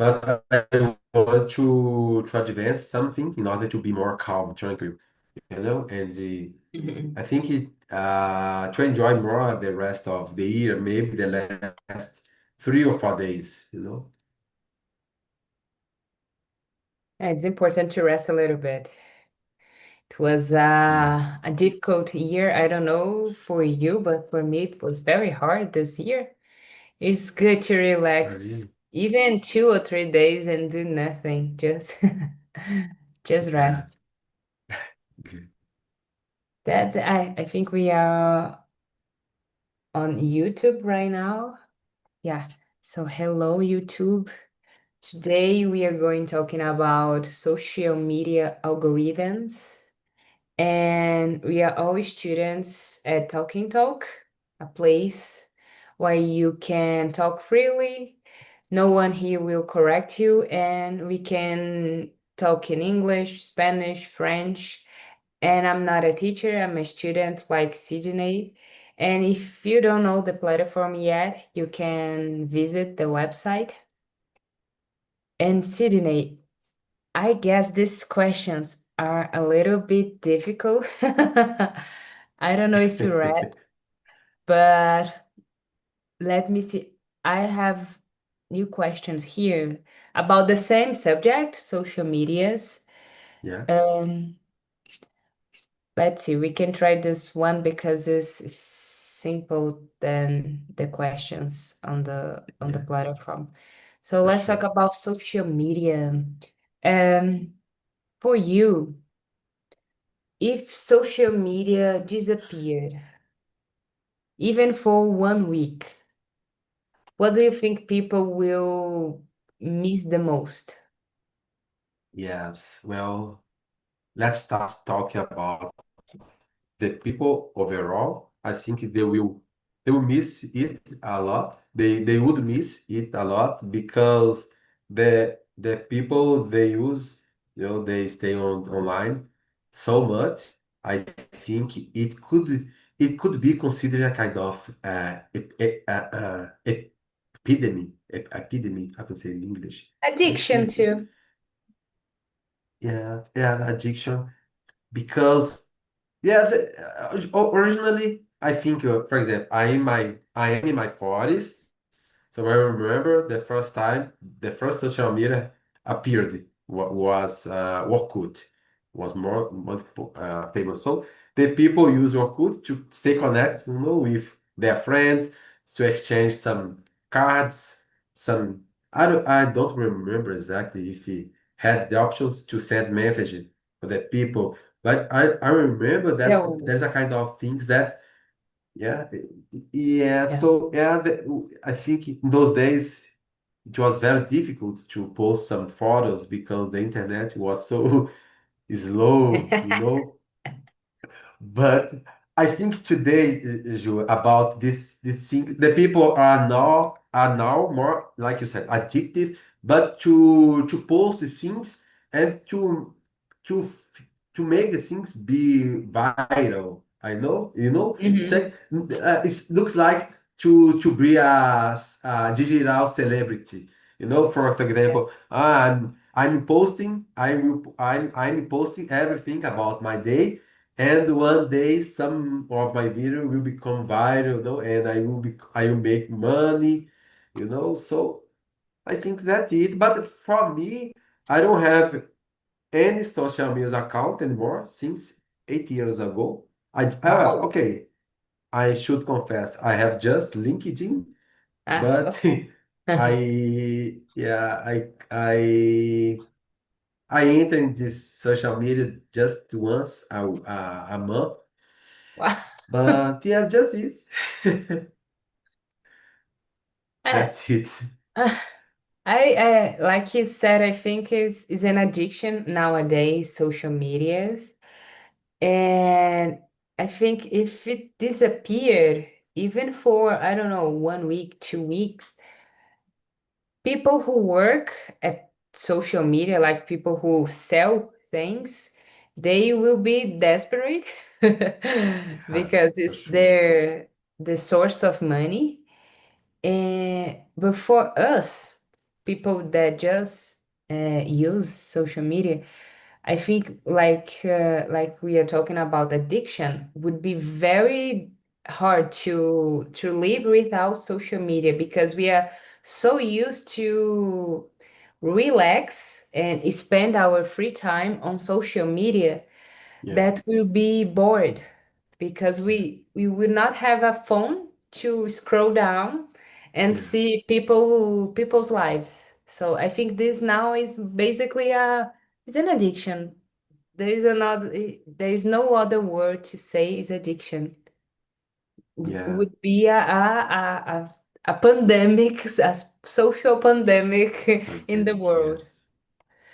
But I want to advance something in order to be more calm, tranquil, and Mhm. I think to enjoy more the rest of the year, maybe the last 3 or 4 days. Yeah, it's important to rest a little bit. It was Yeah. a difficult year. I don't know for you, but for me, it was very hard this year. It's good to I relax really, even 2 or 3 days and do nothing. Just just yeah. rest. Good. That I think we are on YouTube right now. Yeah. So hello YouTube. Today we are going talking about social media algorithms. And we are all students at Talking Talk, a place where you can talk freely. No one here will correct you, and we can talk in English, Spanish, French. And I'm not a teacher, I'm a student like Sydney. And if you don't know the platform yet, you can visit the website. And Sydney, I guess these questions are a little bit difficult. I don't know if you read, but let me see. I have new questions here about the same subject, social medias. Yeah, Um, let's see, we can try this one because it's simple than the questions on the yeah, platform. So for let's talk sure. about social media. Um, for you, if social media disappeared, even for 1 week, what do you think people will miss the most? Yes. Well, let's start talking about the people overall. I think they will miss it a lot. They would miss it a lot because the people they use, they stay online so much. I think it could be considered a kind of epidemic. I could say in English. Addiction It's too. yeah, addiction because yeah, originally I think, for example, I am in my 40s, so I remember the first social media appeared was Orkut, was more famous. So the people use Orkut to stay connected, with their friends, to exchange some cards, some. I don't remember exactly if he had the options to send messages for the people, but I remember There that there's a was. kind of things that yeah, yeah. Yeah. So yeah, I think in those days it was very difficult to post some photos because the internet was so slow. But I think today, Ju, about this thing, the people are now more, like you said, addictive, but to post the things and to to make the things be viral. I know, Hmm. say, it looks like to be a digital celebrity. For Yeah. example, I'm posting, I'm posting everything about my day, and one day, some of my video will become viral, and I will make money. So I think that's it. But for me, I don't have any social media account anymore since 8 years ago. Well, Wow. okay, I should confess, I have just LinkedIn, Ah, but okay. yeah, I enter in this social media just once a month. Wow. But yeah, just this. I, That's it. I like you said, I think is an addiction nowadays, social medias. And I think if it disappeared, even for, I don't know, 1 week, 2 weeks, people who work at social media, like people who sell things, they will be desperate Yeah, because for it's sure. the source of money. And but for us, people that just use social media, I think like we are talking about addiction would be very hard to live without social media because we are so used to relax and spend our free time on social media Yeah, that will be bored because we will not have a phone to scroll down and yeah, see people's lives. So I think this now is basically a is an addiction. There is no other word to say is addiction. yeah. Would be a pandemic, social pandemic in the Pandemic, world. yes.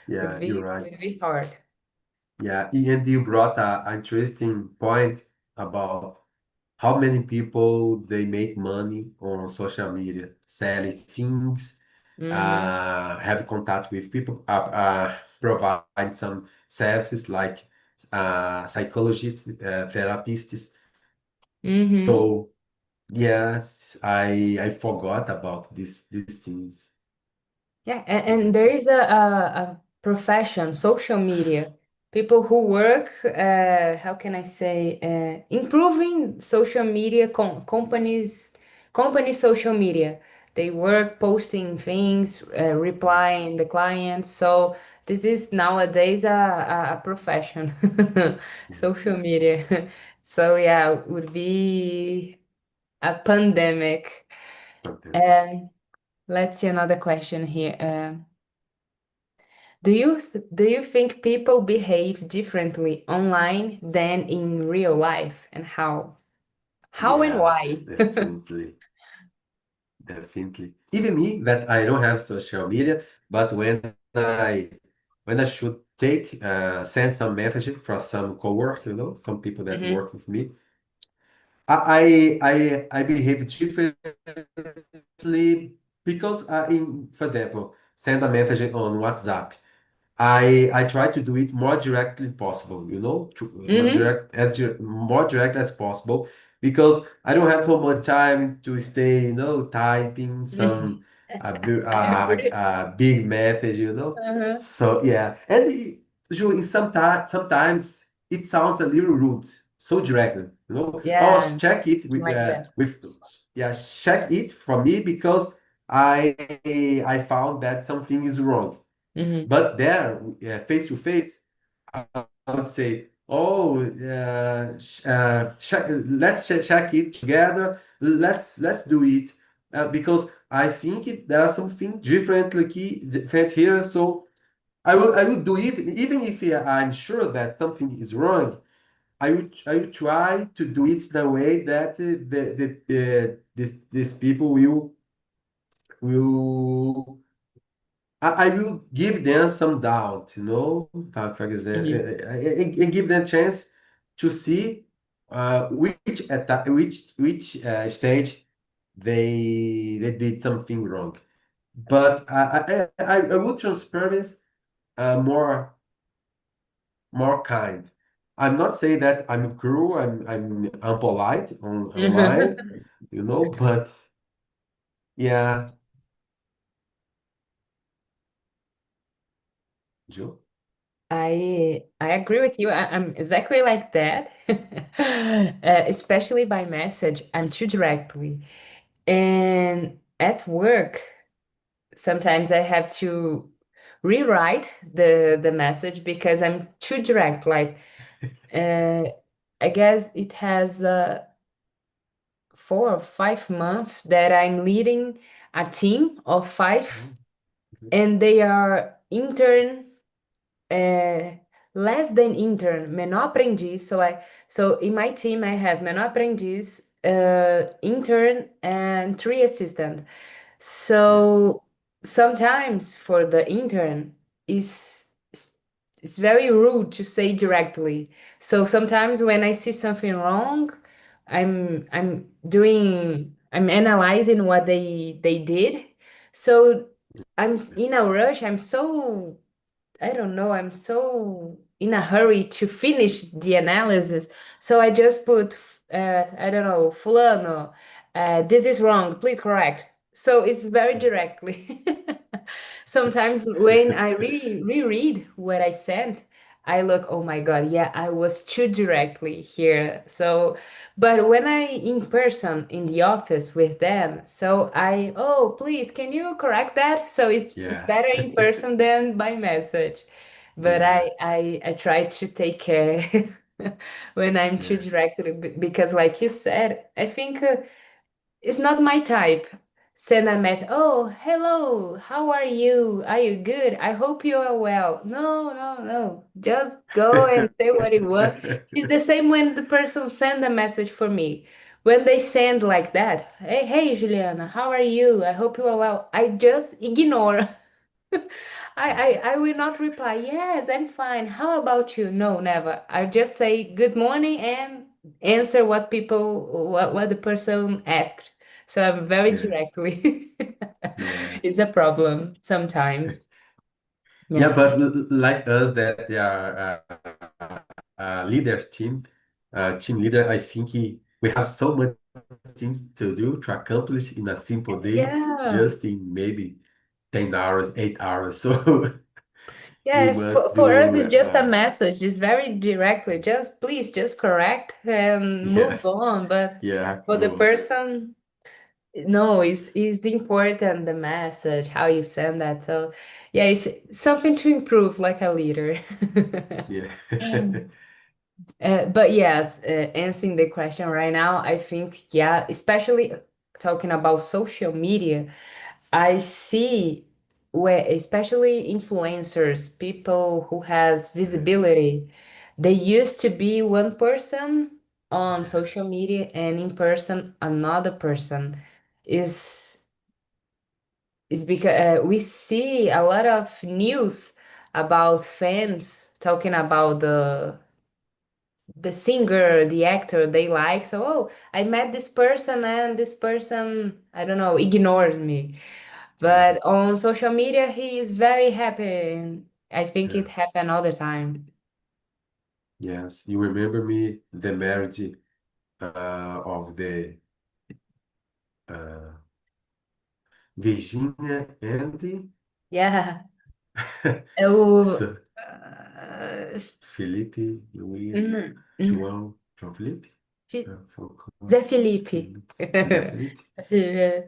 Yeah, you're right. Would be hard. Yeah, and you brought a interesting point about how many people they make money on social media, selling things, Mm-hmm. have contact with people, provide some services like psychologists, therapists. Mm-hmm. So yes, I forgot about these things. Yeah, and there Exactly. is a profession, social media, people who work, how can I say, improving social media company social media. They work posting things, Yeah. replying the clients. So this is nowadays a profession, social Yes. media. So yeah, it would be a pandemic. Pandemic. And let's see another question here. Do you think people behave differently online than in real life, and how? How and Yes, why? definitely. Definitely. Even me, that I don't have social media, but when I should take send some message for some coworker, some people that Hmm. work with me, I behave differently because for example, send a message on WhatsApp. I try to do it more directly possible, Hmm. more direct as possible because I don't have so much time to stay, typing some I agree. big message. Uh-huh. So yeah, and usually sometimes it sounds a little rude, so direct. Oh, Yeah, check it like that. with yeah, check it for me because I I found that something is wrong. Hmm. But there, face to face, I would say, oh, let's check it together. Let's do it because I think there are something different here. So I will do it even if I'm sure that something is wrong. I will try to do it the way that these people will I will give them some doubt. For example, Hmm. and give them a chance to see which stage they did something wrong. But I will transparent more kind. I'm not saying that I'm cruel, I'm unpolite online, but yeah, Joe. I agree with you. I'm exactly like that, especially by message. I'm too directly, and at work. Sometimes I have to rewrite the message because I'm too direct. Like, uh, I guess it has 4 or 5 months that I'm leading a team of five, Oh, mhm. and they are intern, uh, less than intern, menor aprendiz. So in my team I have menor aprendiz, intern, and three assistant. Yeah, So sometimes for the intern is it's very rude to say directly. So sometimes when I see something wrong, I'm analyzing what they did. So in a rush. I'm so I don't know. I'm so in a hurry to finish the analysis. So I just put, I don't know, fulano, this is wrong. Please correct. So it's very yeah. directly. Sometimes when I reread what I sent, I look, oh my God, yeah, I was too directly here. So, but when I in person in the office with them, so oh, please, can you correct that? So it's Yeah. better in person than by message. But Yeah. I try to take care when I'm too Yeah. direct because, like you said, I think. It's not my type. Send a message. Oh, hello. How are you? Are you good? I hope you are well. No, no, no. Just go and say what you want. It's the same when the person send a message for me. When they send like that, hey, Juliana, how are you? I hope you are well. I just ignore. I will not reply. Yes, I'm fine. How about you? No, never. I just say good morning and answer what the person asked. So I'm very Yeah. directly. It's a Yes. problem sometimes. Yeah, Yeah. but like us, that they are leader team leader, I think we have so much things to do to accomplish in a simple day, Yeah. just in maybe 10 hours, 8 hours. So we Yeah, must for us, do, it's just a message. It's very directly. Just please, just correct and move yes, on. But yeah, for the move. person, no, it's important the message, how you send that. So yeah, it's something to improve like a leader. Yeah. But yes, answering the question right now, I think, yeah, especially talking about social media, I see where especially influencers, people who has visibility, they used to be one person on Yeah. social media and in person another person. Is is because we see a lot of news about fans talking about the singer, the actor they like. So, oh, I met this person and this person, I don't know, ignored me. Yeah. But on social media, he is very happy. And I think Yeah. it happen all the time. Yes. You remember me the marriage of the uh, Virginia and Yeah. Eu, so uh, Felipe, Luiz, mm, mm, João Felipe, Fi- Falcão, Zé Felipe. Felipe, Zé Felipe. Yeah.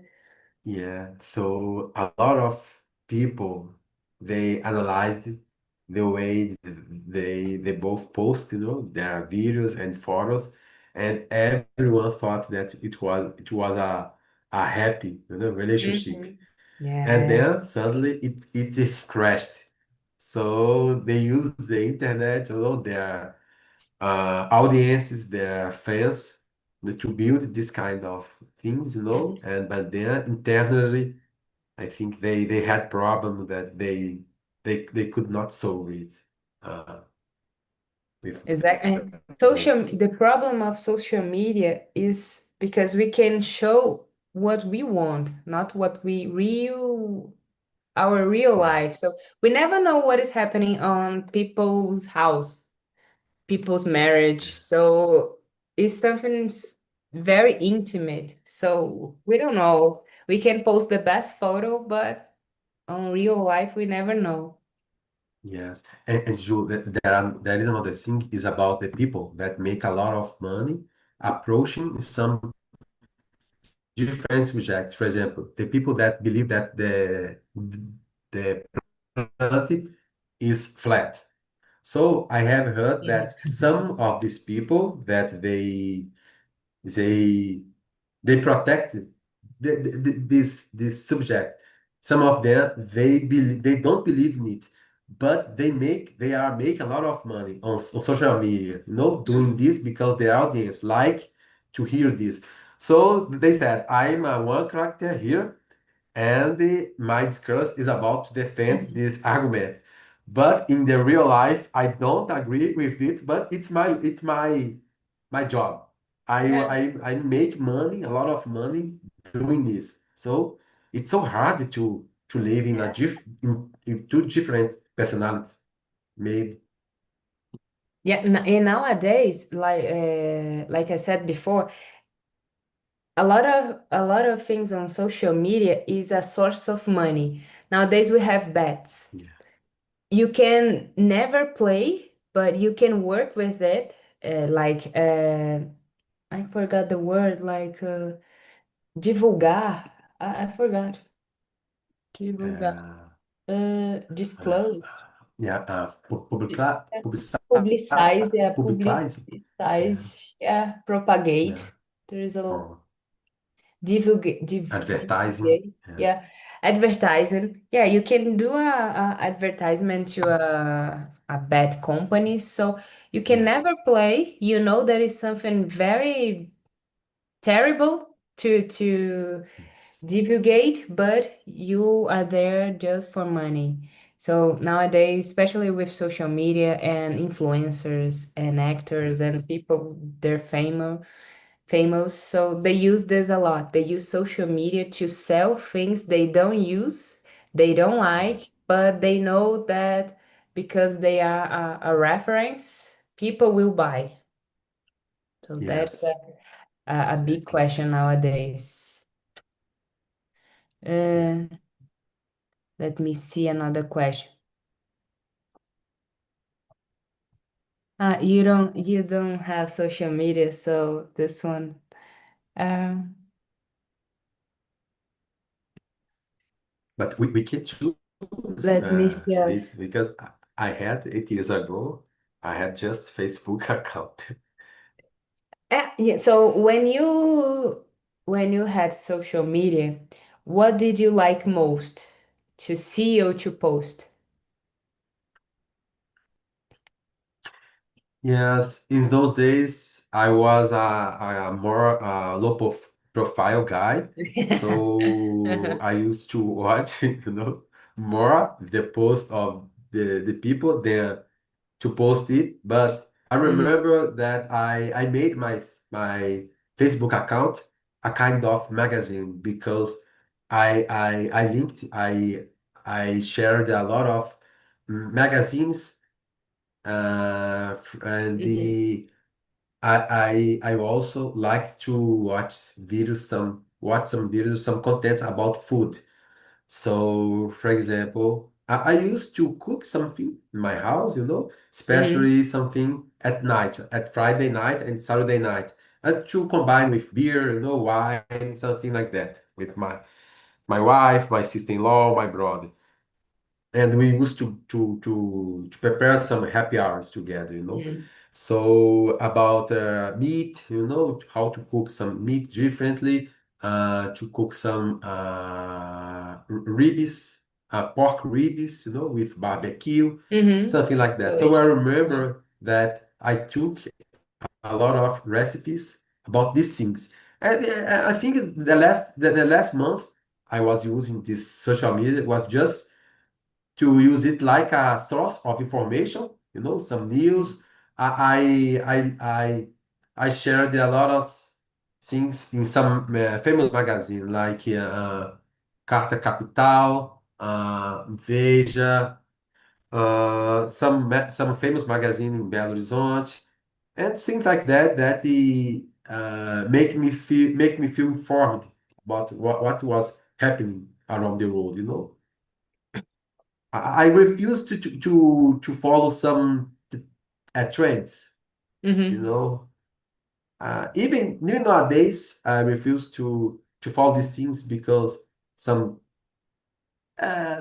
Yeah, so a lot of people they analyzed the way they both post, their videos and photos, and everyone thought that it was a happy, relationship. Mhm. And Yeah. then suddenly it crashed. So they use the internet, their audiences, their fans, to build this kind of things, and but then internally, I think they had problems that they could not solve it with Exactly. both. The problem of social media is because we can show what we want, not what our real Yeah, life. So we never know what is happening on people's house, people's marriage. yeah, So it's something very intimate. So we don't know. We can post the best photo, but on real life, we never know. yes. And Ju, there is another thing is about the people that make a lot of money approaching some different subjects. For example, the people that believe that the planet is flat. So I have heard Yeah. that some of these people that they they protect this subject. Some of them they don't believe in it, but they are make a lot of money on social media, doing Mhm. this because their audience like to hear this. So they said, I'm a one character here, and my discourse is about to defend this argument. But in the real life, I don't agree with it. But it's my job. I Yeah. I make money, a lot of money doing this. So it's so hard to live in in two different personalities. Maybe. Yeah, and nowadays, like I said before, a lot of things on social media is a source of money. Nowadays we have bets. Yeah. You can never play, but you can work with it. I forgot the word, divulgar. I forgot. Divulgar. Uh, uh, Disclose. yeah. Publicize, yeah, Publicize. Yeah. publicize, yeah, propagate. Yeah. There is a Or advertising. divulgate, Yeah. yeah, advertising. Yeah, you can do a advertisement to a bad company, so you can Yeah. never play. You know there is something very terrible to Yes. divulgate, but you are there just for money. So nowadays, especially with social media and influencers and actors Yes. and people, they're famous. So they use this a lot. They use social media to sell things they don't use, they don't Mm. like, but they know that because they are a reference, people will buy. So that's Yes. a big Exactly. question nowadays. Yeah. Uh, Let me see another question. You don't have social media, so this one. Um, But we can choose Let me see. this because I had 8 years ago, I had just Facebook account. Yeah, so when you had social media, what did you like most to see or to post? Yes, in those days, I was a more profile guy. So I used to watch, more the post of the people than to post it. But I Mhm, remember that I made my Facebook account a kind of magazine because I shared a lot of magazines and mhm, I also like to watch some videos, some content about food. So, for example, I used to cook something in my house, mhm, especially something at night, at Friday night and Saturday night, and to combine with beer, wine, something like that, with my wife, my sister-in-law, my brother, and we used to prepare some happy hours together. mhm, So about meat, how to cook some meat differently, to cook some ribs, pork ribs, with barbecue, mhm. something like that. So I Delicious. Mhm, remember that I took a lot of recipes about these things. And I think the last month I was using this social media was just to use it like a source of information, some news. I I I I, I shared a lot of things in some famous magazine like Carta Capital, Veja, some famous magazine in Belo Horizonte, and things like that make me feel informed about what was happening around the world. I refuse to follow some trends, you mhm. know. Even nowadays, I refuse to follow these things because some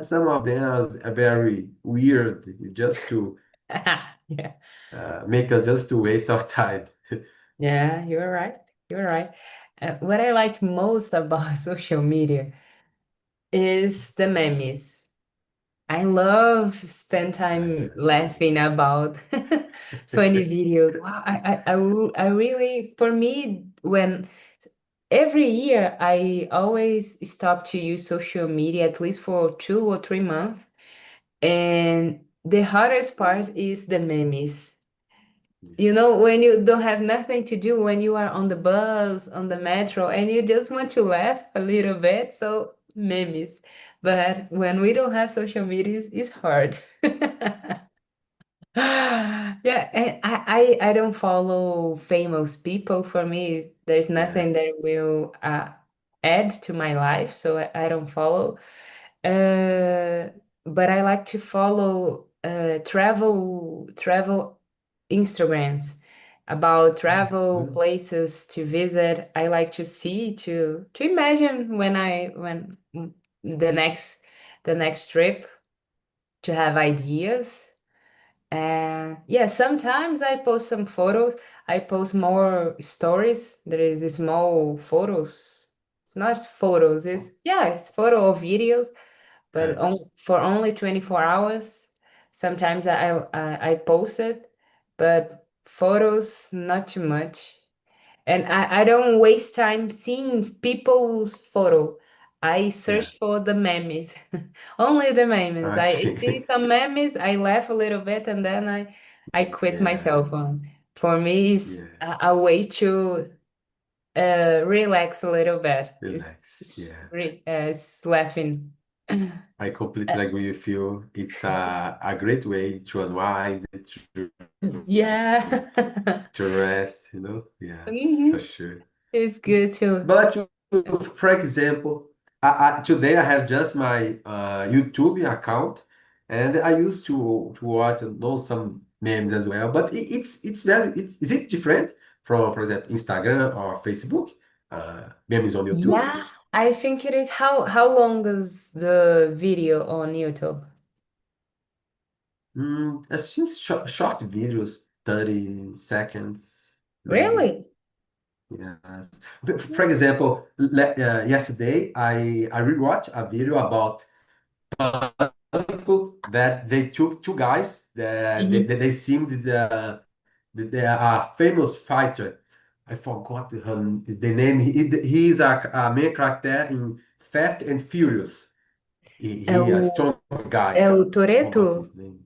some of them are very weird. It's just to Yeah. make us just to waste our time. Yeah, you're right. You're right. What I like most about social media is the memes. I love spend time Yes, laughing memes. about funny videos. Wow, I really, for me, when every year I always stop to use social media at least for 2 or 3 months. And the hardest part is the memes. When you don't have nothing to do, when you are on the bus, on the metro, and you just want to laugh a little bit, so memes. But when we don't have social media, it's hard. Yeah, and I don't follow famous people. For me, there's Yeah, nothing that will add to my life, so I don't follow. Uh, but I like to follow travel Instagrams about Oh, travel good. places to visit. I like to see to imagine when the next trip to have ideas. And yeah, sometimes I post some photos. I post more stories. There is small photos. It's not photos. Oh, It's photo or videos, but okay. for only 24 hours. Sometimes I post it, but photos not too much. And I don't waste time seeing people's photo. I Yeah. search for the memes, only the memes. I see Okay. some memes, I laugh a little bit, and then I quit my Yeah. cell phone. For me, it's Yeah. a way to relax a little bit. Relax. Yeah. It's laughing. I completely agree with you. It's a great way to unwind, Yeah. to rest, you know? Yes, for Mhm. sure. It's good too. But for example, today I have just my YouTube account, and I used to watch and know some memes as well. But it's very is it different from, for example, Instagram or Facebook? Memes on YouTube? Yeah, I think it is. How long is the video on YouTube? It seems short videos, 30 seconds, maybe. Really? Yes. But for example, yesterday I rewatched a video about that they took two guys that Hmm. they seemed they are a famous fighter. I forgot the name. He is a main character in Fast and Furious. É He a strong guy. é o Forgot Toretto? his name.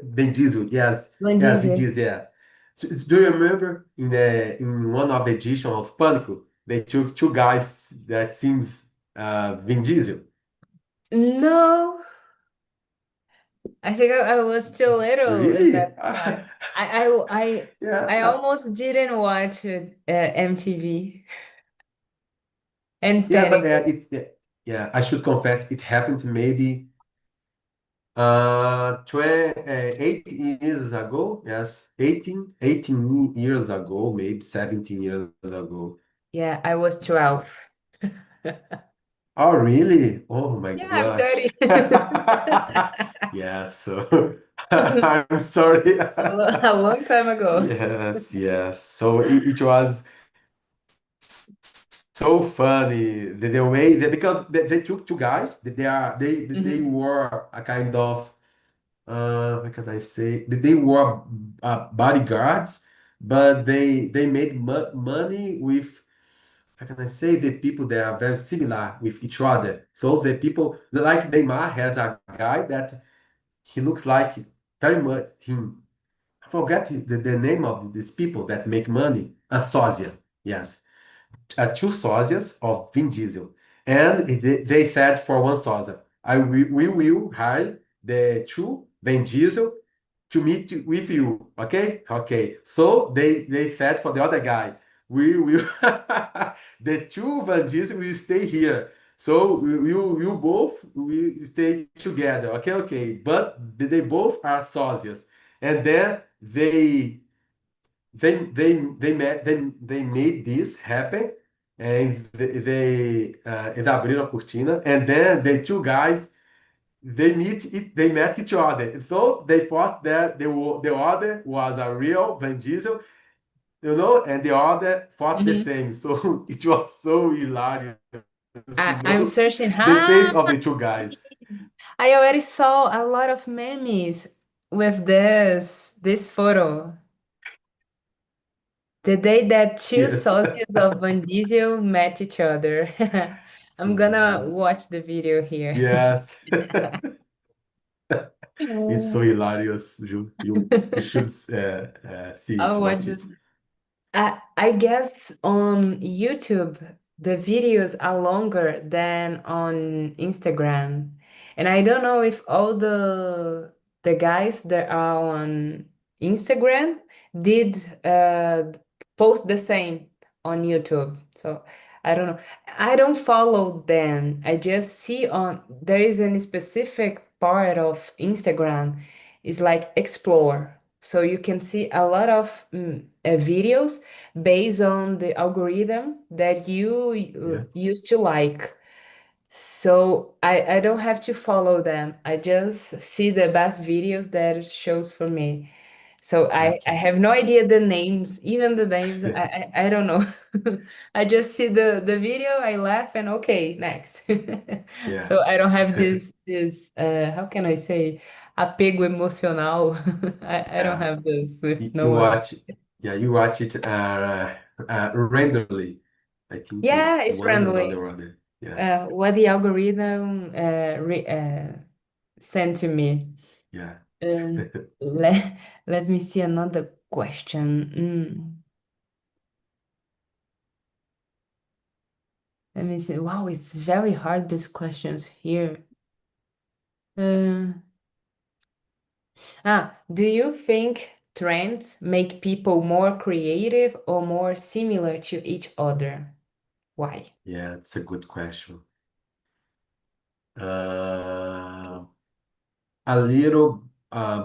Vin Diesel. Yes, Vin yes, Vin Diesel. Diesel. Yes. Do you remember in one of the edition of Pânico, they took two guys that seems Vin Diesel. No, I think I was too little in that Really? time. I I I Yeah. I almost didn't watch MTV and Yeah, but Panic. yeah, I should confess, it happened maybe 8 years ago. Yes, 18 years ago, maybe 17 years ago. Yeah, I was 12. Oh, really? Oh my Yeah, I'm gosh. 30. Yeah, so I'm sorry. A long time ago. Yes, yes. So it was so funny the way that because they took two guys. They Mhm. were a kind of what can I say? They were bodyguards, but they made money with, how can I say, the people that are very similar with each other. So the people like Neymar has a guy that he looks like very much him. I forget the name of these people that make money. A sósia, yes, two sósias of Vin Diesel, and they said for one sósia, we will hire the two Vin Diesel to meet with you. Okay, okay. So they said for the other guy, we will the two Van Diesel will stay here. So we both we stay together. Okay, okay. But they both are sósias, and then they made this happen, and they abriram a cortina, and then the two guys they met each other. So they thought that the other was a real Van Diesel, and the other thought the Mhm. same. So it was so hilarious, I'm searching. the face of the two guys. I already saw a lot of memes with this photo. The day that two Yes. soldiers of Van Diesel met each other. I'm gonna watch the video here. Yes. It's so Mm. hilarious. You should see it, I'll watch watch this. it. I guess on YouTube, the videos are longer than on Instagram. And I don't know if all the guys that are on Instagram did post the same on YouTube. So I don't know. I don't follow them. I just see on there is a specific part of Instagram is like explore. So you can see a lot of videos based on the algorithm that you Yeah, used to like. So I don't have to follow them. I just see the best videos that it shows for me. So I okay. have no idea the names, even the names, I don't know. I just see the video, I laugh and okay, next. Yeah. So I don't have this how can I say apego emocional. I don't Yeah. have this with You no one. watch, yeah, you watch it randomly. I think Yeah, it's one and friendly. other other. Yeah, What the algorithm sent to me. yeah. Um, let me see another question. Let me see. Wow, it's very hard, these questions here. Uh, do you think trends make people more creative or more similar to each other? Why? Yeah, it's a good question. Uh, a little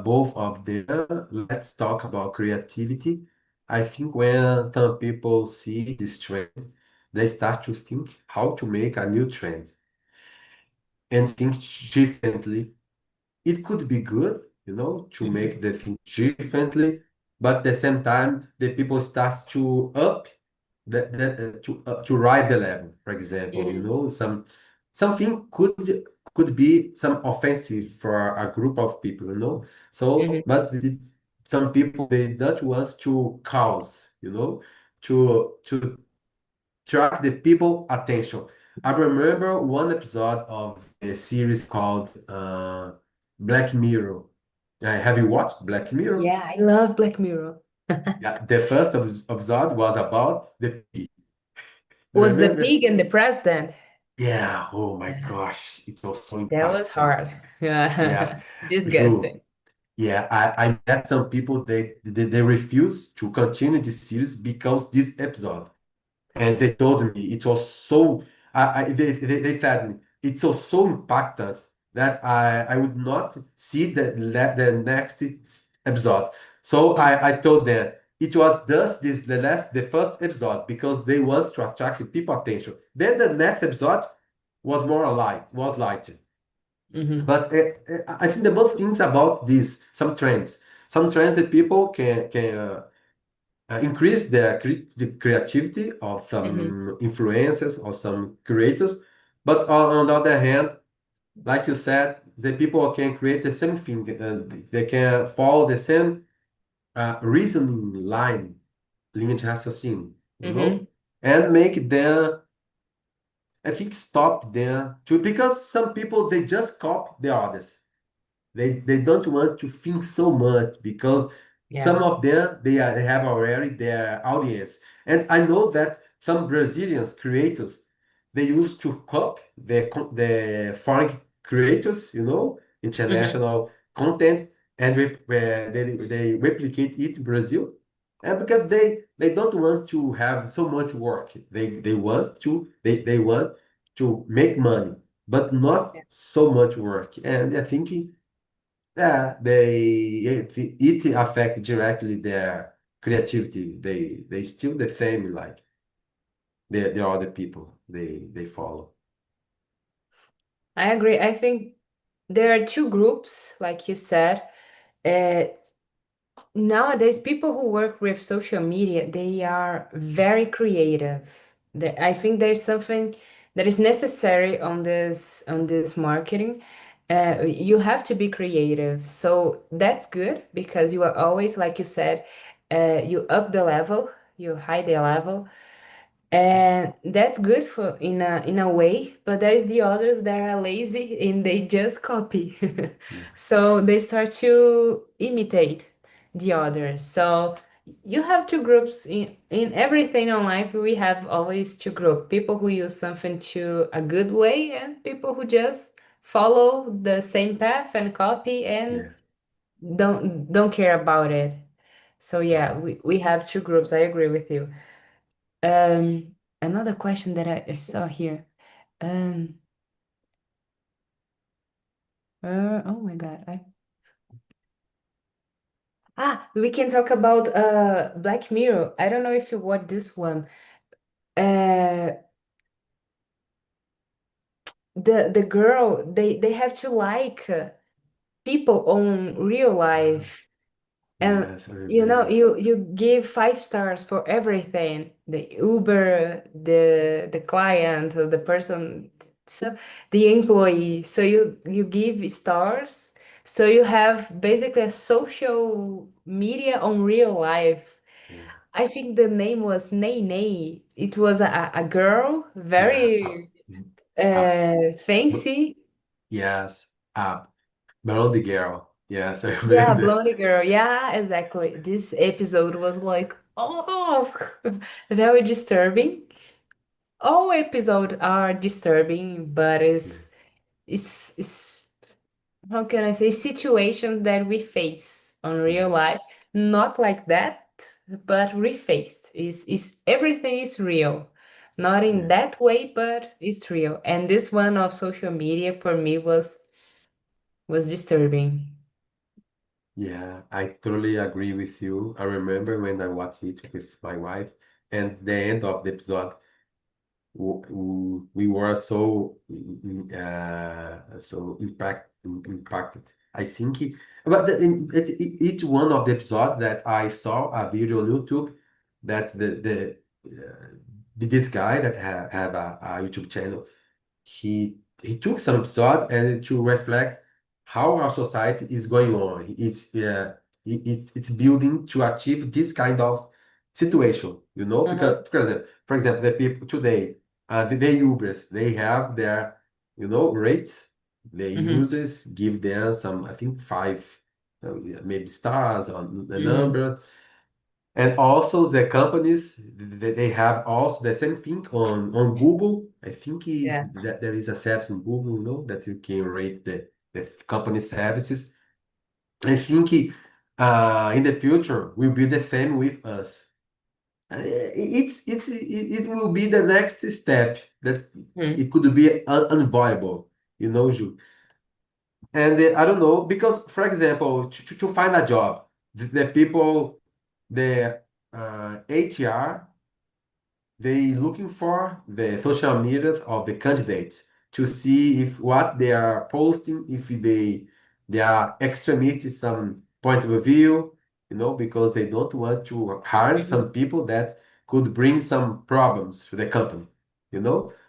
both of them. Let's talk about creativity. I think when some people see this trend, they start to think how to make a new trend and think differently. It could be good, to Mhm, make the thing differently, but at the same time, the people start to up to rise the level. For example, mhm, something could be some offensive for a group of people, So, mhm. but some people they don't want to cause, to track the people attention. I remember one episode of a series called Black Mirror. Have you watched Black Mirror? Yeah, I love Black Mirror. Yeah, the first episode was about the pig. Was the Remember? pig and the president? Yeah, oh my Yeah, gosh, it was so that was impactful. hard. Yeah, Yeah, Ju, disgusting. yeah, I met some people they refuse to continue this series because this episode. And they told me it was so they said me it was so impacted that I would not see the next episode. So Mm, I told them it was just the first episode because they want to attract people attention. Then the next episode was more light, was lighter. mhm, But I think the most things about this, some trends that people can increase the creativity of mhm, some influencers or some creators. But on the other hand, like you said, the people can create the same thing. They can follow the same reasoning line, linha de raciocínio, mhm. and make them, I think, stop them too, because some people they just copy the others. They don't want to think so much because some Yeah. of them they have already their audience. And I know that some Brazilians creators they used to copy the foreign creators, Mhm. international content, and where they replicate it in Brazil. And because they don't want to have so much work. They want to make money, but not Yeah. so much work. And I think yeah, it affects directly their creativity. They still the same like the other people they follow. I agree. I think there are two groups, like you said. Uh, Nowadays, people who work with social media, they are very creative. I think there's something that is necessary on this marketing. You have to be creative. So that's good because you are always, like you said, you up the level, you high the level. And that's good for in a way, but there's the others that are lazy and they just copy. Yeah, So they start to imitate the others. So you have two groups in everything on life. We have always two groups: people who use something to a good way and people who just follow the same path and copy and yeah, don't care about it. So yeah, yeah, we have two groups. I agree with you. Um, another question that I saw here. Um, oh my God. We can talk about Black Mirror. I don't know if you watched this one. Uh, the girl they have to like people on real Uh, life. And yes, I you know, remember. you give 5 stars for everything. The Uber, the client, the person, so the employee. So you give stars. So you have basically a social media on real life. Yeah, I think the name was Nene. It was a girl, yeah. very Uh, b- fancy. yes, Blondie Girl. Yes, I Yeah, remember. blondie girl. Yeah, exactly. This episode was like, oh, very disturbing. All episodes are disturbing, but Yeah. it's how can I say situations that we face on real life. Yes, Not like that, but refaced. Is everything is real. Not in yeah, that way, but it's real. And this one of social media for me was disturbing. yeah. I totally agree with you. I remember when I watched it with my wife, and the end of the episode, we were so impacted. I think, but each one of the episodes that I saw a video on YouTube that this guy that have a YouTube channel, he took some episode and to reflect how our society is going on. It's building to achieve this kind of situation, Uh-huh. because for example, the people today, the Ubers, they have their, rates. The Hmm. users give them some, I think, five, yeah, maybe stars on the Hmm. number. And also the companies, they have also the same thing on Google. I think Yeah. that there is a service in Google, that you can rate the company services. I think in the future will be the same with us. It will be the next step that Hmm. it could be unavoidable, Ju. And I don't know, because, for example, to find a job, the people, the HR, they looking for the social media of the candidates to see if what they are posting, if they are extremist in some point of view, because they don't want to hire some Hmm. people that could bring some problems to the company.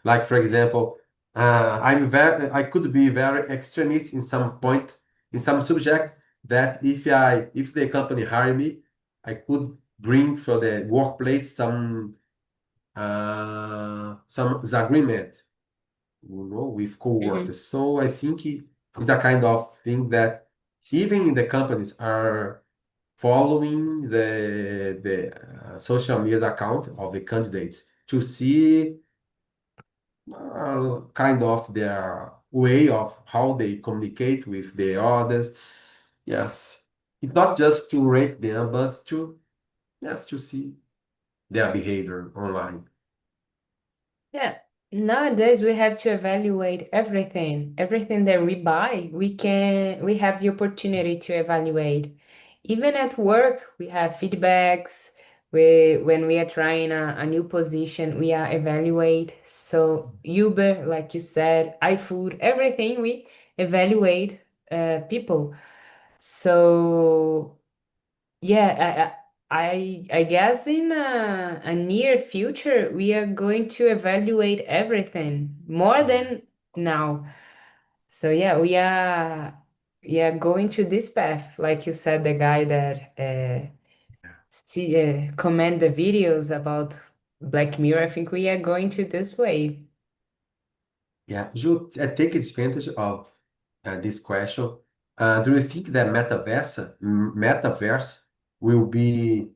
Like, for example, I could be very extremist in some point, in some subject, that if the company hire me, I could bring for the workplace some disagreement, with Hmm. coworkers. So I think it's a kind of thing that even in the companies are following the social media account of the candidates to see kind of their way of how they communicate with the others. Yes, it's not just to rate them, but to yes to see their behavior online. Yeah, nowadays we have to evaluate everything. Everything that we buy, we have the opportunity to evaluate. Even at work, we have feedbacks. When we are trying a new position, we are evaluate. So Uber, like you said, iFood, everything we evaluate people. So yeah, I guess in a near future we are going to evaluate everything more Yeah. than now. So yeah, we are going to this path, like you said, the guy that comment the videos about Black Mirror. I think we are going to this way. Yeah, you take advantage of this question. Do you think that metaverse will be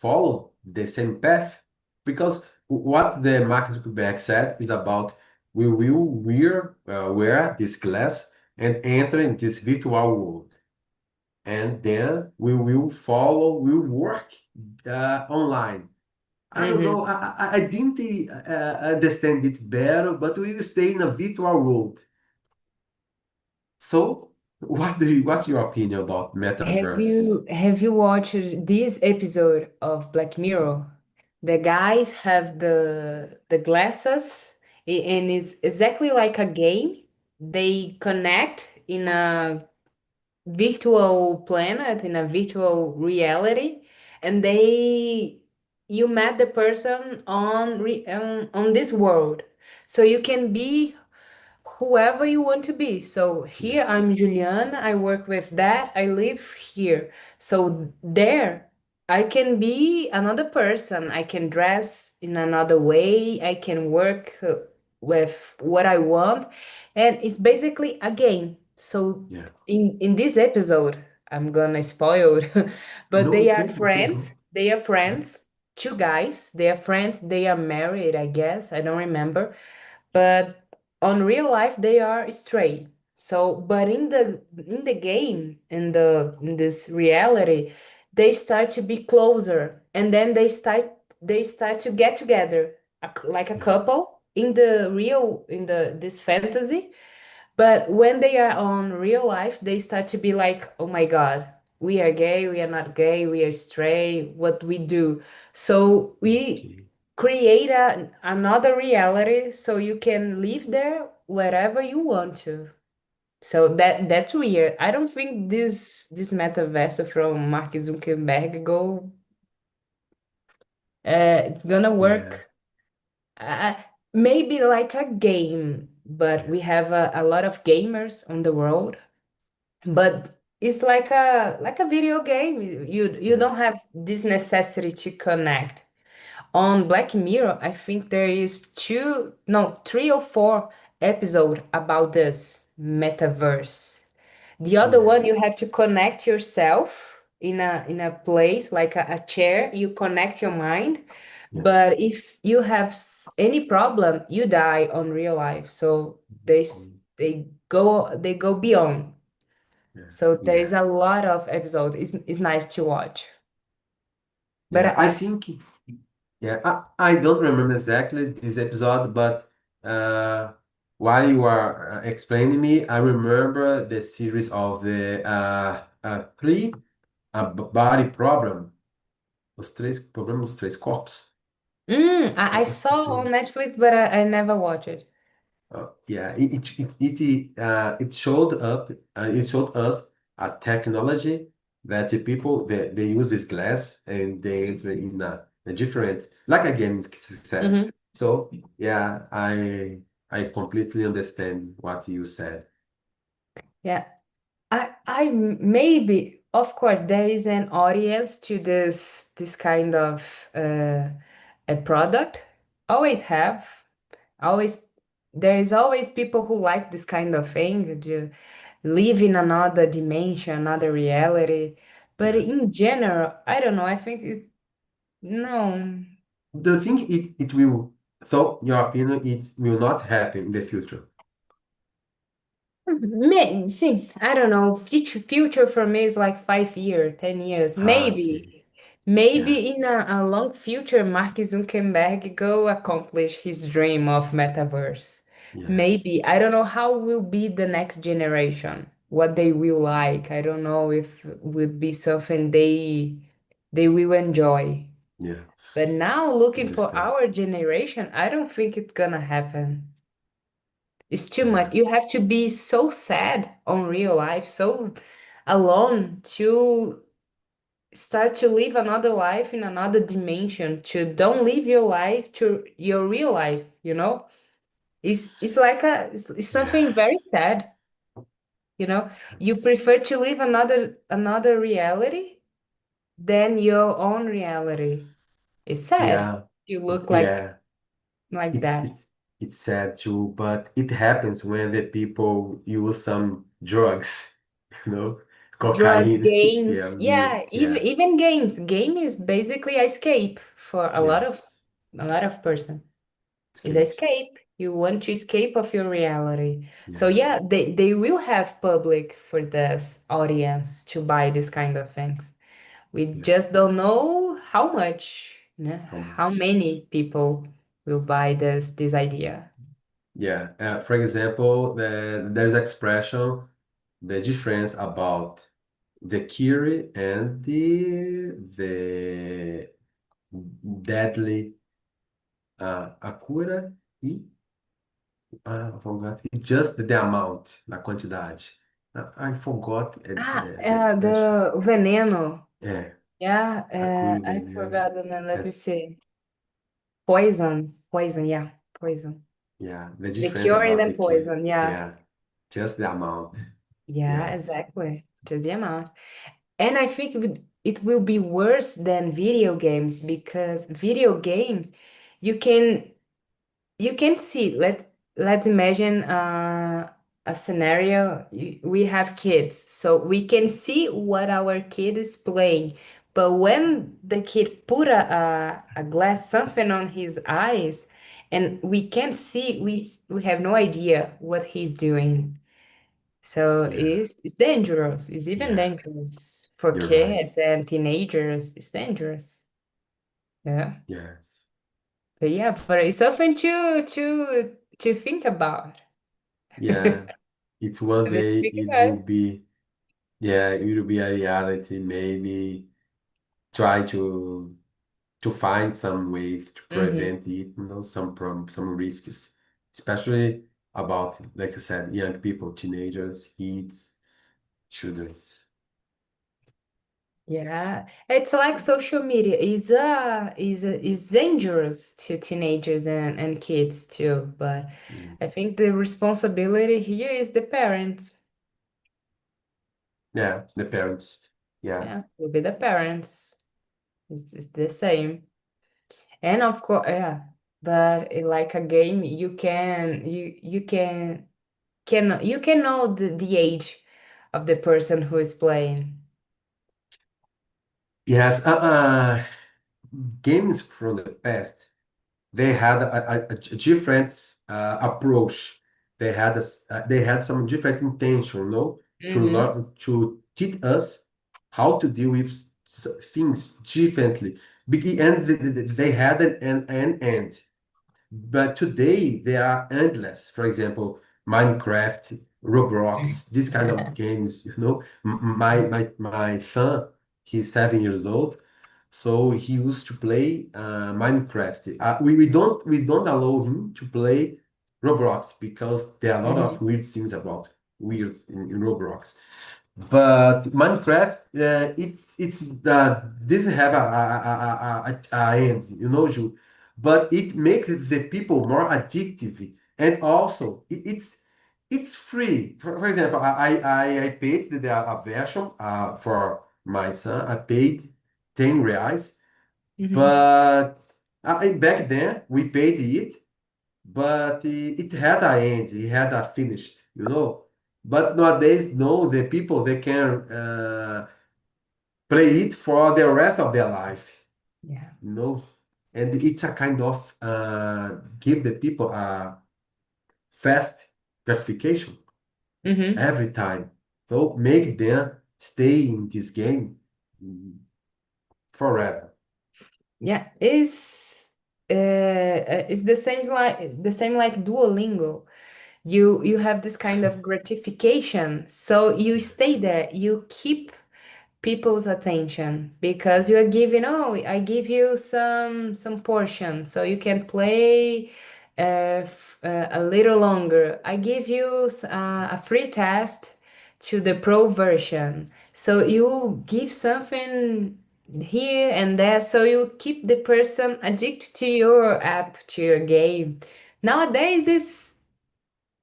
follow the same path? Because what the Mark Zuckerberg said is about we will wear this glass and enter in this virtual world, and then we will work online. I don't know. I didn't understand it better, but we will stay in a virtual world. So, what's your opinion about metaverse? Have you watched this episode of Black Mirror? The guys have the glasses and it's exactly like a game. They connect in a virtual planet, in a virtual reality, and they you met the person on this world. So you can be whoever you want to be. So Yeah, here I'm Juliana, I work with that, I live here. So there I can be another person, I can dress in another way, I can work with what I want, and it's basically a game. So yeah. in this episode, I'm gonna spoil it, but No, they are okay, okay, go. friends. They are Yeah, friends, two guys. They are friends. They are married, I guess. I don't remember, but on real life they are straight. So but in the game, in this reality, they start to be closer, and then they start to get together, like a yeah, couple in the real, in the this fantasy. But when they are on real life, they start to be like, oh my God, we are gay, we are not gay, we are straight, what we do. So we okay. create another reality so you can live there wherever you want to. So that's weird. I don't think this metaverse from Mark Zuckerberg go it's gonna Yeah, work. Uh, Maybe like a game, but yeah, we have a lot of gamers on the world, but it's like a video game. You yeah, don't have this necessity to connect. On Black Mirror, I think there is two, no, three or four episode about this metaverse. The other yeah, one, you have to connect yourself in a place like a chair. You connect your mind, yeah. but if you have any problem, you die on real life. So they go beyond. Yeah, So there is yeah, a lot of episode. It's nice to watch. But yeah. I think, yeah, I don't remember exactly this episode, but uh, while you are explaining me, I remember the series of the three body problem, os três problemas dos três corpos. I saw on Assim, Netflix, but I never watch it. yeah, it showed up. It showed us a technology that the people they use this glass and they enter in a different like a game set. Hmm. So yeah, I completely understand what you said. Yeah, maybe, of course, there is an audience to this kind of a product. Always have, always there is always people who like this kind of thing to live in another dimension, another reality. But Yeah, in general, I don't know. I think no. do you think it will? So your opinion, it will not happen in the future? See, I don't know. Future for me is like 5 years, 10 years, Ah, okay. maybe. Yeah, Maybe in a long future, Mark Zuckerberg go accomplish his dream of metaverse. yeah, Maybe. I don't know how will be the next generation, what they will like. I don't know if it would be something they will enjoy. yeah. But now looking for Understand. our generation, I don't think it's gonna happen. It's too Yeah, much. You have to be so sad on real life, so alone to start to live another life in another dimension, to don't live your life to your real life, you know? It's like it's yeah. something very sad, you know? You That's, prefer to live another reality than your own reality. It's sad. yeah, You look yeah. like It's that. it's it's sad too, but it happens when the people use some drugs, you know, Drugs, cocaine. Yeah, games, yeah, yeah, even games. Game is basically escape for yes, a lot of person. Is escape. escape. You want to escape of your reality. So Yeah, yeah, they will have public for this audience to buy this kind of things. We yeah, just don't know how much. Yeah. How How much? many people will buy this idea? Yeah. For example, there's expression, the difference about the cure and the deadly, a cura e I forgot. It's just the amount, a quantidade. I forgot the expression. The veneno. É, Yeah, a cura e I veneno. forgot the name. Let me Yes. see. Poison. Poison, yeah. Poison. Yeah, the The difference cure and about then the cure. poison, yeah. Yeah, just the amount. Yeah, Yes. exactly. Just the amount. And I think it will be worse than video games because video games, you can you can see. Let's imagine a scenario. We have kids, so we can see what our kid is playing. But when the kid put a glass something on his eyes, and we can't see, we have no idea what he's doing. So Yeah, it's dangerous. It's even yeah, dangerous for you're right. kids and teenagers. It's dangerous. Yeah. Yes. But yeah, but it's something to think about. Yeah, it's one Something to day think it about. will be, yeah, it will be a reality. Maybe try to find some ways to Hmm. prevent it, some risks, especially about, like you said, young people, teenagers, kids, children. Yeah, it's like social media is dangerous to teenagers and kids too. But Mm. I think the responsibility here is the parents. Yeah, the parents. Yeah. Yeah, will be the parents. It's the same. And of course, yeah, but like a game, you can know the age of the person who is playing. Yes. Games from the past, they had a different approach. They had some different intention, no, to Mm-hmm. learn to teach us how to deal with things differently. And they had an end. But today they are endless. For example, Minecraft, Roblox, these kind of games. My son, he's 7 years old, so he used to play Minecraft. We don't allow him to play Roblox because there are a lot of Hmm. weird things about weird in Roblox. But Minecraft, it's doesn't have a end, Ju. But it makes the people more addictive, and also it's free. For example, I paid a version for my son. I paid 10 reais, Hmm. but back then we paid it, but it had a end, it had a finished. But nowadays, no, the people they can play it for the rest of their life, Yeah. you know, and it's a kind of give the people a fast gratification Hmm. every time, so make them stay in this game forever. Yeah, it's the same like Duolingo. You have this kind of gratification, so you stay there. You keep people's attention because you are giving, oh, I give you some portion so you can play a little longer. I give you a free test to the pro version, so you give something here and there, so you keep the person addicted to your app, to your game. Nowadays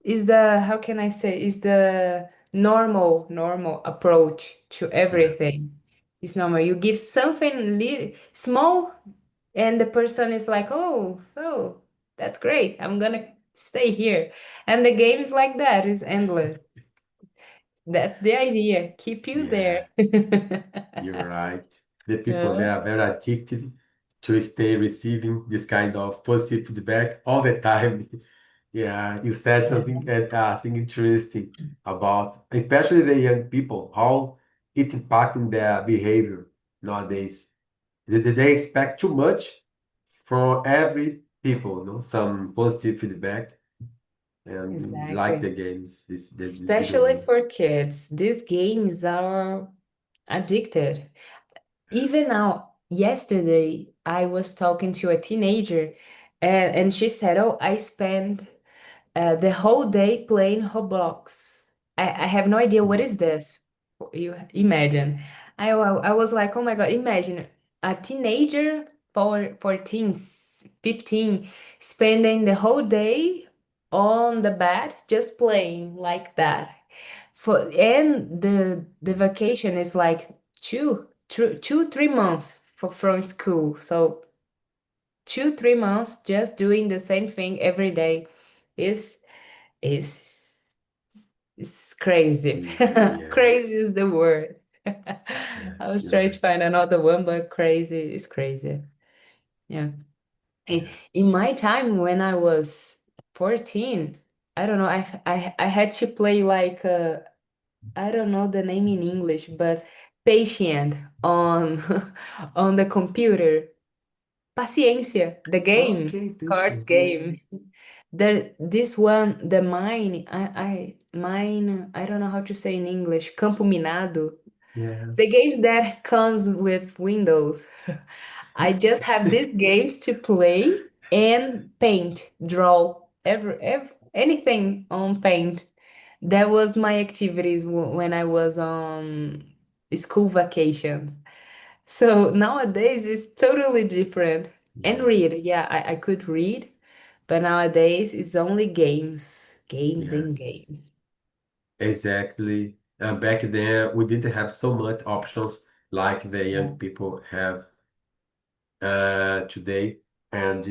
is the, how can I say, is the normal approach to Yeah, everything. It's normal. You give something little small, and the person is like, oh, that's great. I'm gonna stay here. And the game is like that, is endless. That's the idea. Keep you there. yeah. You're right. The people Yeah. there are very addicted to stay receiving this kind of positive feedback all the time. Yeah, you said something that I think interesting about, especially the young people, how it impacting their behavior nowadays. They expect too much, from every people, some positive feedback and like the Exactly. games, this video Especially game. for kids, these games are addicted. Even now, yesterday, I was talking to a teenager, and she said, "Oh, I spent the whole day playing Roblox. I have no idea what Mm. is this. You imagine. I was like, oh my God, imagine a teenager, 14, 15, spending the whole day on the bed just playing like that. And the vacation is like 3 months from school. So 3 months just doing the same thing every day is is is crazy. Crazy Yes. is the word. Yeah, I was you're trying to right. find another one, but crazy is crazy. Yeah. In Yeah. in my time when I was 14, I don't know, I had to play like I don't know the name in English, but patient on on the computer. Paciencia, the game, Okay, cards patient. Yeah. game. This one, the mine, mine, I don't know how to say in English, Campo Minado. The Yes. games that comes with Windows. I just have these games to play and paint, draw, anything on paint. That was my activities when I was on school vacations. So nowadays it's totally different. And read, Yes. yeah, I could read, but nowadays it's only games, games and Yes. games. Exactly. Back then, we didn't have so much options like the Yeah. young people have today. And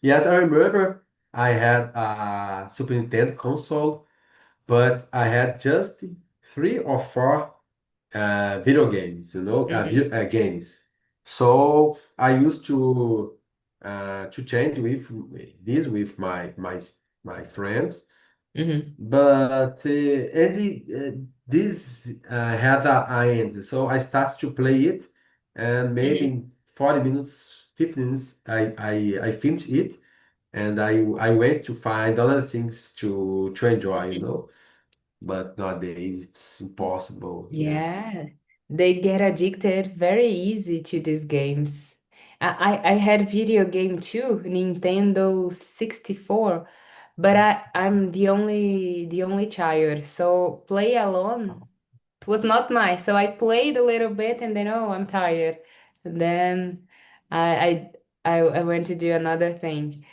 yes, I remember I had a Super Nintendo console, but I had just three or four video games, Hmm. games. So I used to change with this with my friends. Hmm. But this has a end, so I start to play it, and maybe Hmm. in 40 minutes, 50 minutes, I finish it, and I went to find other things to enjoy. But nowadays it's impossible. Yes. Yeah, they get addicted very easy to these games. I had video game too, Nintendo 64, but I'm the only child, so play alone. It was not nice. So I played a little bit and then oh, I'm tired. And then I I went to do another thing.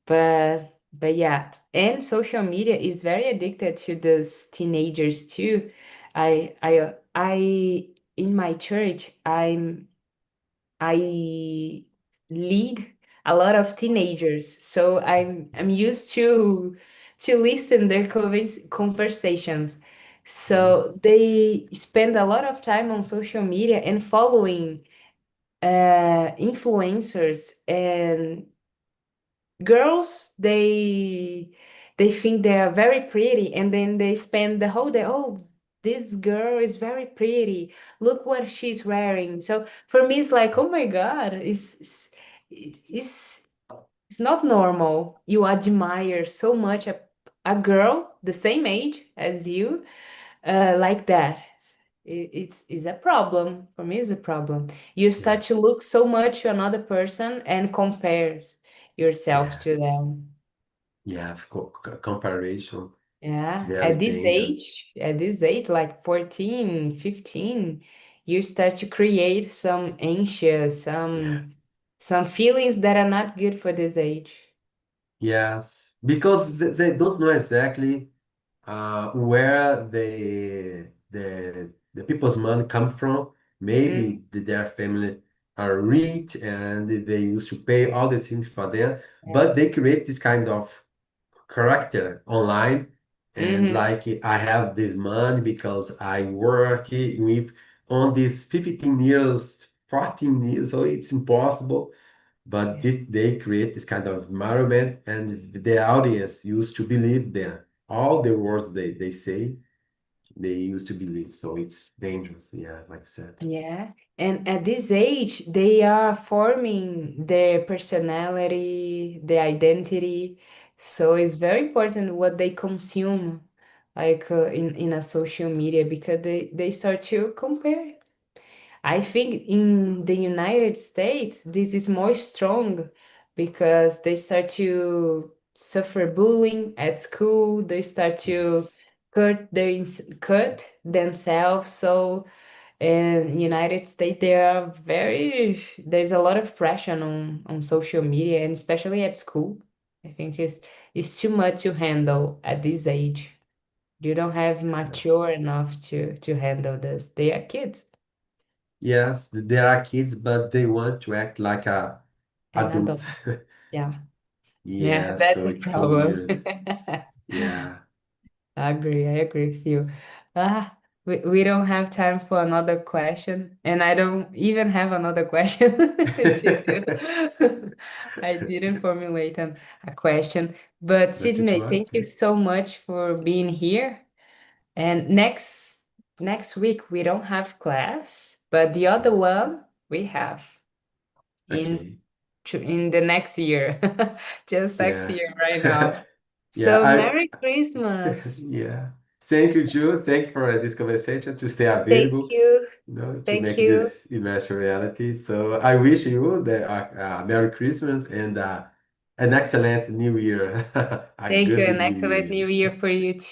But yeah, and social media is very addicted to those teenagers too. I in my church, I lead a lot of teenagers, so I'm used to listen their conversations. Mm. So they spend a lot of time on social media and following influencers and girls. They think they are very pretty, and then they spend the whole day, oh, this girl is very pretty, look what she's wearing. So for me it's like, oh my God, it's it's not normal. You admire so much a girl the same age as you, like that. It's a problem. For me, it's a problem. You Yeah. start to look so much to another person and compares yourself Yeah. to them. Yeah. Comparison is Yeah, very at this dangerous. age, like 14, 15, you start to create some anxious, Yeah. some feelings that are not good for this age. Yes. Because they don't know exactly where the people's money come from. Mm, Maybe their family are rich and they used to pay all the things for them, yeah. but they create this kind of character online, and Mm-hmm. like I have this money because I work with on these 15 years, 14 years, so it's impossible. But Yeah. they create this kind of environment, and the audience used to believe them. All the words they say, they used to believe. So it's dangerous. Yeah, like I said. Yeah. And at this age, they are forming their personality, their identity. So it's very important what they consume, like in a social media, because they start to compare. I think in the United States, this is more strong because they start to suffer bullying at school. They start to Yes. cut themselves. So in United States, there's a lot of pressure on social media and especially at school. I think it's too much to handle at this age. You don't have mature enough to handle this. They are kids Yes, there are kids, but they want to act like a and adult. adult. Yeah. Yeah, Yeah, that's so a it's so problem. weird. Yeah. I agree with you. Ah, we don't have time for another question, and I don't even have another question to you. I didn't formulate a question, but But it Sydney, was thank you great. so much for being here. And next week we don't have class, but the other one we have in Okay. in the next year, just next Yeah. year right now. Yeah, So I Merry Christmas. yeah. Thank you, Joe. Thank you for this conversation to stay Thank available, you. to Thank make you. this immersion reality. So I wish you the Merry Christmas and an excellent New Year, a Thank you. good An New excellent Year. new year for you too.